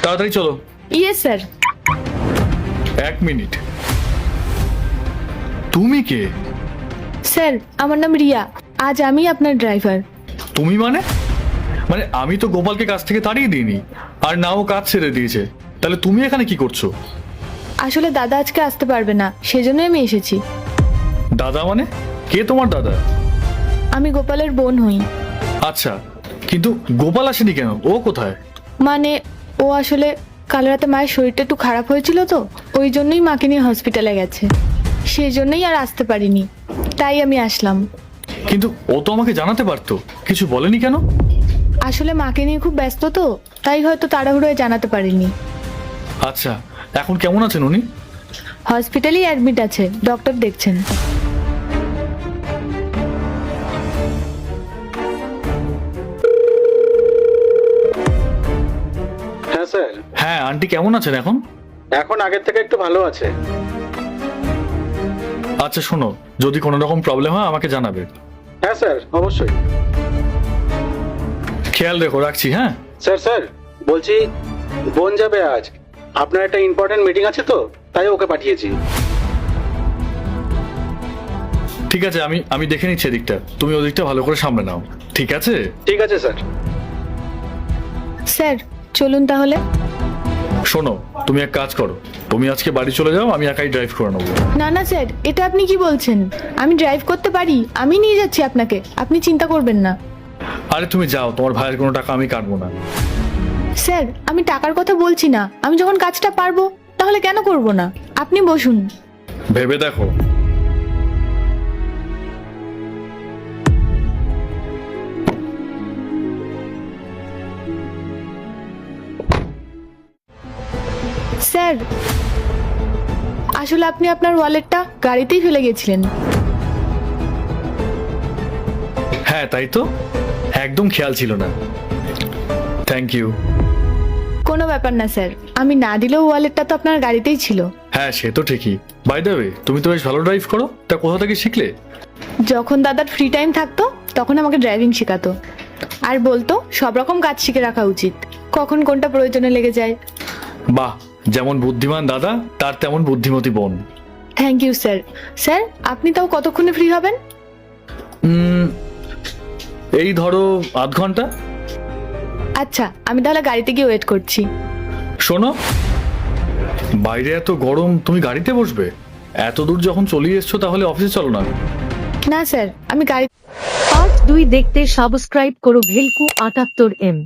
তাড়াতাড়ি চলো। Yes sir. 1 minute. তুমি কে? স্যার আমার নাম রিয়া, আজ আমি আপনার ড্রাইভার। তুমি মানে মানে আমি তো গোপালকে কাজ থেকে তাড়িয়ে দিইনি, আর নাও কাজ ছেড়ে দিয়েছে, তাহলে তুমি এখানে কি করছো? আসলে দাদা আজকে আসতে পারবে না, সেজন্যই আমি এসেছি। দাদা মানে? কে তোমার দাদা? আমি গোপালের বোন হই। আচ্ছা, কিন্তু গোপাল আসেনি কেন? ও কোথায়? মানে ও আসলে কাল রাতে মায়ের শরীরটা একটু খারাপ হয়েছিল, তো ওই জন্যই মাকে নিয়ে হসপিটালে গেছে, সেই জন্যই আর আসতে পারিনি, তাই আমি আসলাম। কিন্তু ও তো আমাকে জানাতে পারতো, কিছু বলেনি কেন? আসলে মাকে নিয়ে খুব ব্যস্ত তো, তাই হয়তো তাড়াহুড়োয় জানাতে পারিনি। আচ্ছা, এখন কেমন আছেন উনি? হসপিটালেই অ্যাডমিট আছে, ডক্টর দেখছেন। হ্যাঁ স্যার। হ্যাঁ আন্টি কেমন আছেন এখন? এখন আগের থেকে একটু ভালো আছে। আচ্ছা শোনো, যদি কোনো রকম প্রবলেম হয় আমাকে জানাবে। হ্যাঁ স্যার, অবশ্যই। খেয়াল রেখো, রাখছি। হ্যাঁ স্যার স্যার বলছি, বোন যাবে আজ, আপনার একটা ইম্পর্টেন্ট মিটিং আছে তো, তাই ওকে পাঠিয়েছি। ঠিক আছে, আমি দেখে নিচ্ছি এদিকটা, তুমি ওদিকটা ভালো করে সামলে নাও। ঠিক আছে? ঠিক আছে স্যার। স্যার চলুন তাহলে। শোনো, তুমি এক কাজ করো, তুমি আজকে বাড়ি চলে যাও, আমি একাই ড্রাইভ করে নেবো। না না স্যার, এটা আপনি কি বলছেন? আমি ড্রাইভ করতে পারি, আমি নিয়ে যাচ্ছি আপনাকে, আপনি চিন্তা করবেন না। আরে তুমি যাও, তোমার ভাইয়ের কোনো টাকা আমি কাটবো না। স্যার আমি টাকার কথা বলছি না, আমি যখন কাজটা পারবো তাহলে কেন করব না, আপনি বসুন। ভেবে দেখো। স্যার আসলে আপনি আপনার ওয়ালেটটা গাড়িতেই ফেলে গেছিলেন। হ্যাঁ তাই তো, একদম খেয়াল ছিল না। Thank you. কোনো ব্যাপার না স্যার, আমি না দিলেও ওয়ালেটটা তো আপনার গাড়িতেই ছিল। হ্যাঁ সে তো ঠিকই। বাই দ্য ওয়ে, তুমি তো বেশ ভালো ড্রাইভ করো, তা কোথা থেকে শিখলে? যখন দাদার ফ্রি টাইম থাকতো তখন আমাকে ড্রাইভিং শেখাতো, আর বলতো সব রকম কাজ শিখে রাখা উচিত, কখন কোনটা প্রয়োজনে লেগে যায়। বাহ, যেমন বুদ্ধিমান দাদা তার তেমন বুদ্ধিমতী বোন। Thank you sir. স্যার আপনি তাও কতক্ষণে ফ্রি হবেন? এই ধরো আধ ঘন্টা। আচ্ছা আমি তাহলে গাড়িতে গিয়ে ওয়েট করছি। শোনো, বাইরে এত গরম, তুমি গাড়িতে বসবে? এত দূর যখন চলে এসছো তাহলে অফিসে চলো না। না স্যার, আমি গাড়ি। পার্ট 2 দেখতে সাবস্ক্রাইব করো ভেলকু 78M।